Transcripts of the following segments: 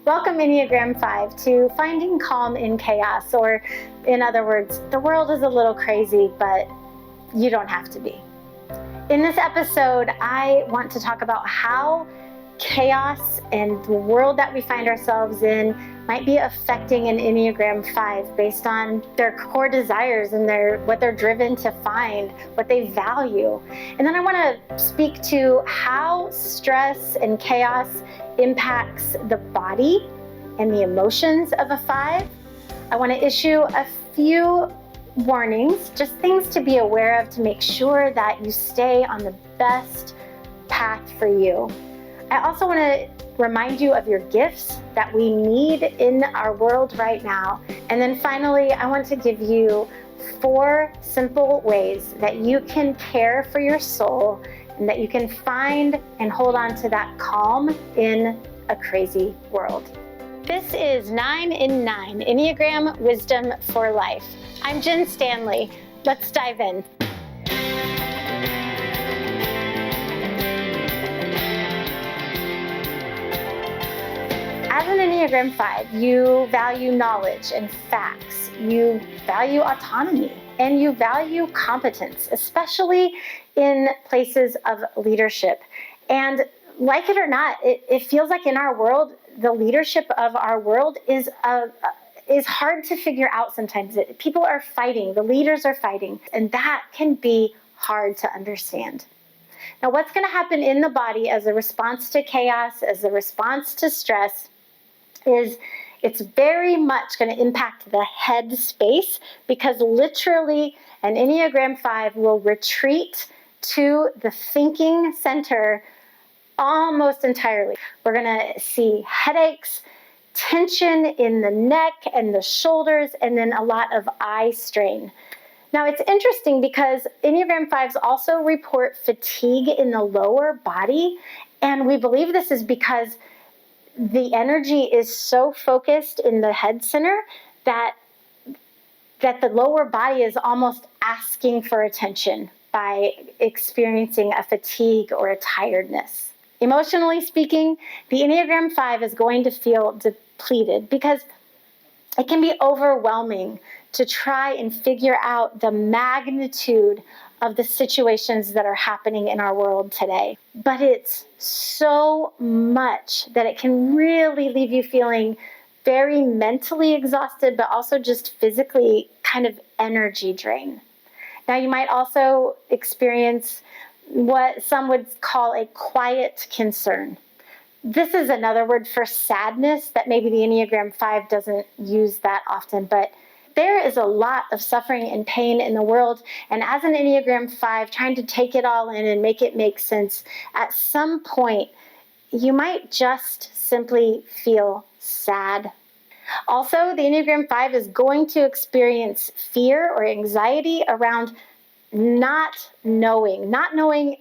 Welcome, Enneagram 5, to Finding Calm in Chaos, or in other words, the world is a little crazy, but you don't have to be. In this episode, I want to talk about how chaos and the world that we find ourselves in might be affecting an Enneagram 5 based on their core desires and what they're driven to find, what they value. And then I want to speak to how stress and chaos impacts the body and the emotions of a 5. I want to issue a few warnings, just things to be aware of to make sure that you stay on the best path for you. I also want to remind you of your gifts that we need in our world right now. And then finally, I want to give you 4 simple ways that you can care for your soul and that you can find and hold on to that calm in a crazy world. This is 9 in 9, Enneagram Wisdom for Life. I'm Jen Stanley. Let's dive in. As an Enneagram 5, you value knowledge and facts. You value autonomy and you value competence, especially in places of leadership. And like it or not, it feels like in our world, the leadership of our world is hard to figure out sometimes. People are fighting, the leaders are fighting, and that can be hard to understand. Now, what's going to happen in the body as a response to chaos, as a response to stress, is it's very much going to impact the head space, because literally an Enneagram 5 will retreat to the thinking center almost entirely. We're going to see headaches, tension in the neck and the shoulders, and then a lot of eye strain. Now, it's interesting because Enneagram 5s also report fatigue in the lower body, and we believe this is because the energy is so focused in the head center that the lower body is almost asking for attention by experiencing a fatigue or a tiredness. Emotionally speaking, the Enneagram 5 is going to feel depleted because it can be overwhelming to try and figure out the magnitude of the situations that are happening in our world today. But it's so much that it can really leave you feeling very mentally exhausted, but also just physically kind of energy drain. Now, you might also experience what some would call a quiet concern. This is another word for sadness that maybe the Enneagram 5 doesn't use that often, but there is a lot of suffering and pain in the world, and as an Enneagram 5, trying to take it all in and make it make sense, at some point, you might just simply feel sad. Also, the Enneagram 5 is going to experience fear or anxiety around not knowing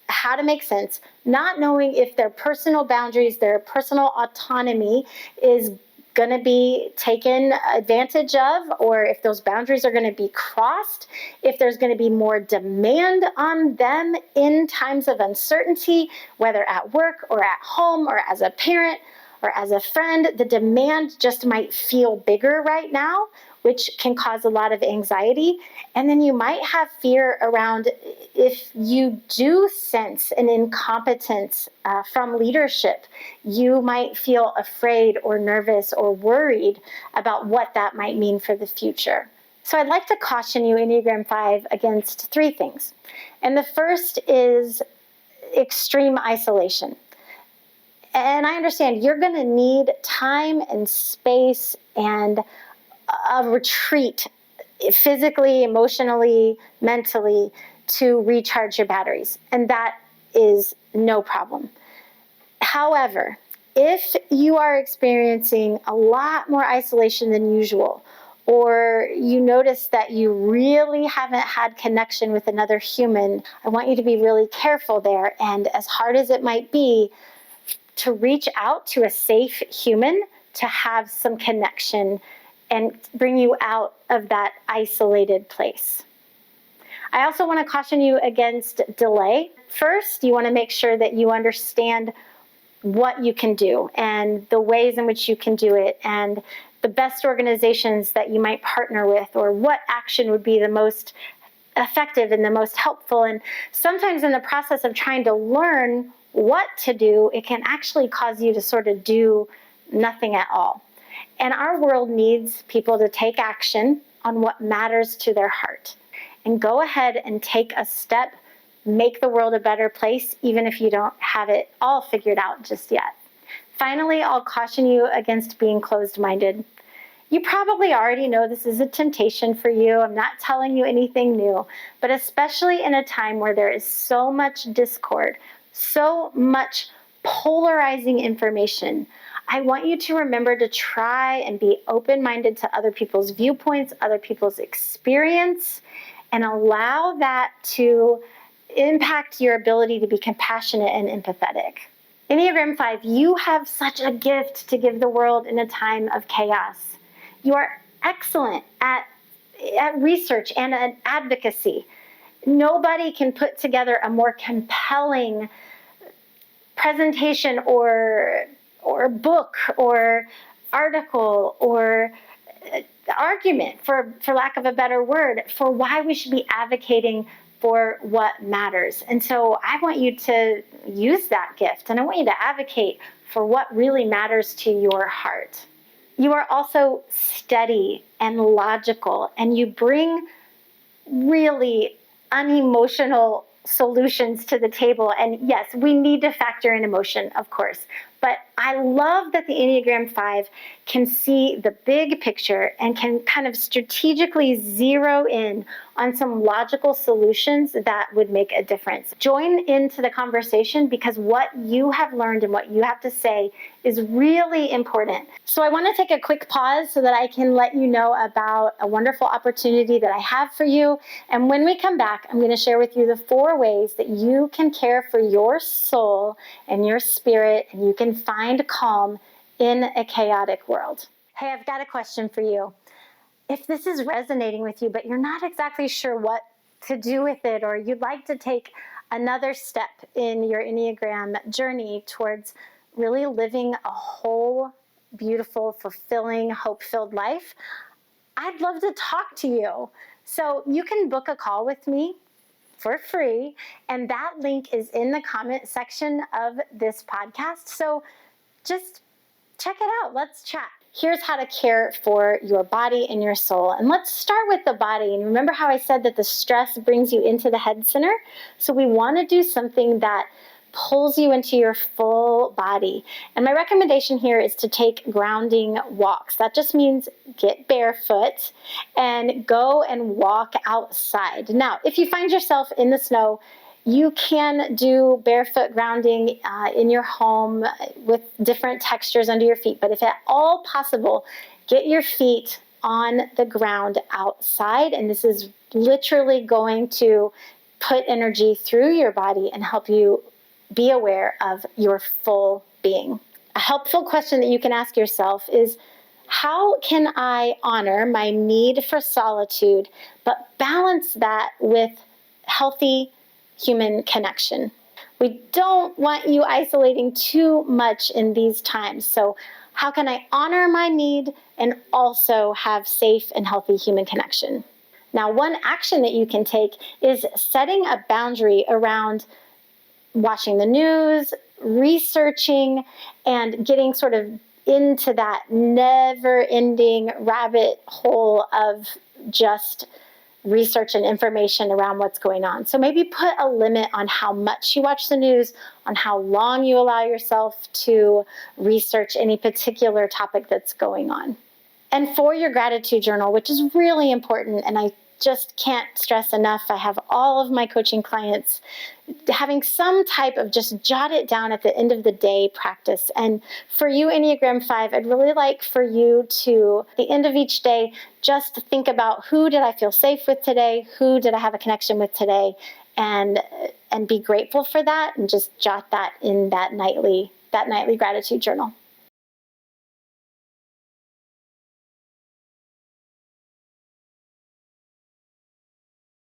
how to make sense, not knowing if their personal boundaries, their personal autonomy is going to be taken advantage of, or if those boundaries are going to be crossed, if there's going to be more demand on them in times of uncertainty, whether at work or at home or as a parent or as a friend. The demand just might feel bigger right now, which can cause a lot of anxiety. And then you might have fear around if you do sense an incompetence from leadership, you might feel afraid or nervous or worried about what that might mean for the future. So I'd like to caution you, Enneagram 5, against 3 things. And the first is extreme isolation. And I understand you're going to need time and space and a retreat physically, emotionally, mentally to recharge your batteries. And that is no problem. However, if you are experiencing a lot more isolation than usual, or you notice that you really haven't had connection with another human, I want you to be really careful there. And as hard as it might be, to reach out to a safe human to have some connection and bring you out of that isolated place. I also want to caution you against delay. First, you want to make sure that you understand what you can do and the ways in which you can do it and the best organizations that you might partner with, or what action would be the most effective and the most helpful. And sometimes in the process of trying to learn what to do, it can actually cause you to sort of do nothing at all. And our world needs people to take action on what matters to their heart. And go ahead and take a step, make the world a better place, even if you don't have it all figured out just yet. Finally, I'll caution you against being closed-minded. You probably already know this is a temptation for you. I'm not telling you anything new, but especially in a time where there is so much discord, so much polarizing information, I want you to remember to try and be open-minded to other people's viewpoints, other people's experience, and allow that to impact your ability to be compassionate and empathetic. Enneagram 5, you have such a gift to give the world in a time of chaos. You are excellent at research and at advocacy. Nobody can put together a more compelling presentation or book or article or argument, for lack of a better word, for why we should be advocating for what matters. And so I want you to use that gift, and I want you to advocate for what really matters to your heart. You are also steady and logical, and you bring really unemotional solutions to the table. And yes, we need to factor in emotion, of course. But I love that the Enneagram 5 can see the big picture and can kind of strategically zero in on some logical solutions that would make a difference. Join into the conversation, because what you have learned and what you have to say is really important. So I want to take a quick pause so that I can let you know about a wonderful opportunity that I have for you. And when we come back, I'm going to share with you the 4 ways that you can care for your soul and your spirit, and you can find calm in a chaotic world. Hey, I've got a question for you. If this is resonating with you, but you're not exactly sure what to do with it, or you'd like to take another step in your Enneagram journey towards really living a whole, beautiful, fulfilling, hope-filled life, I'd love to talk to you. So you can book a call with me for free, and that link is in the comment section of this podcast. So just check it out. Let's chat. Here's how to care for your body and your soul. And let's start with the body. And remember how I said that the stress brings you into the head center? So we want to do something that pulls you into your full body. And my recommendation here is to take grounding walks. That just means get barefoot and go and walk outside. Now, if you find yourself in the snow, you can do barefoot grounding in your home with different textures under your feet. But if at all possible, get your feet on the ground outside. And this is literally going to put energy through your body and help you be aware of your full being. A helpful question that you can ask yourself is, how can I honor my need for solitude, but balance that with healthy human connection? We don't want you isolating too much in these times. So how can I honor my need and also have safe and healthy human connection? Now, one action that you can take is setting a boundary around watching the news, researching, and getting sort of into that never-ending rabbit hole of just research and information around what's going on. So maybe put a limit on how much you watch the news, on how long you allow yourself to research any particular topic that's going on. And for your gratitude journal, which is really important, and I just can't stress enough, I have all of my coaching clients having some type of just jot it down at the end of the day practice. And for you, Enneagram 5, I'd really like for you to, at the end of each day, just think about, who did I feel safe with today? Who did I have a connection with today? And be grateful for that, and just jot that in that nightly gratitude journal.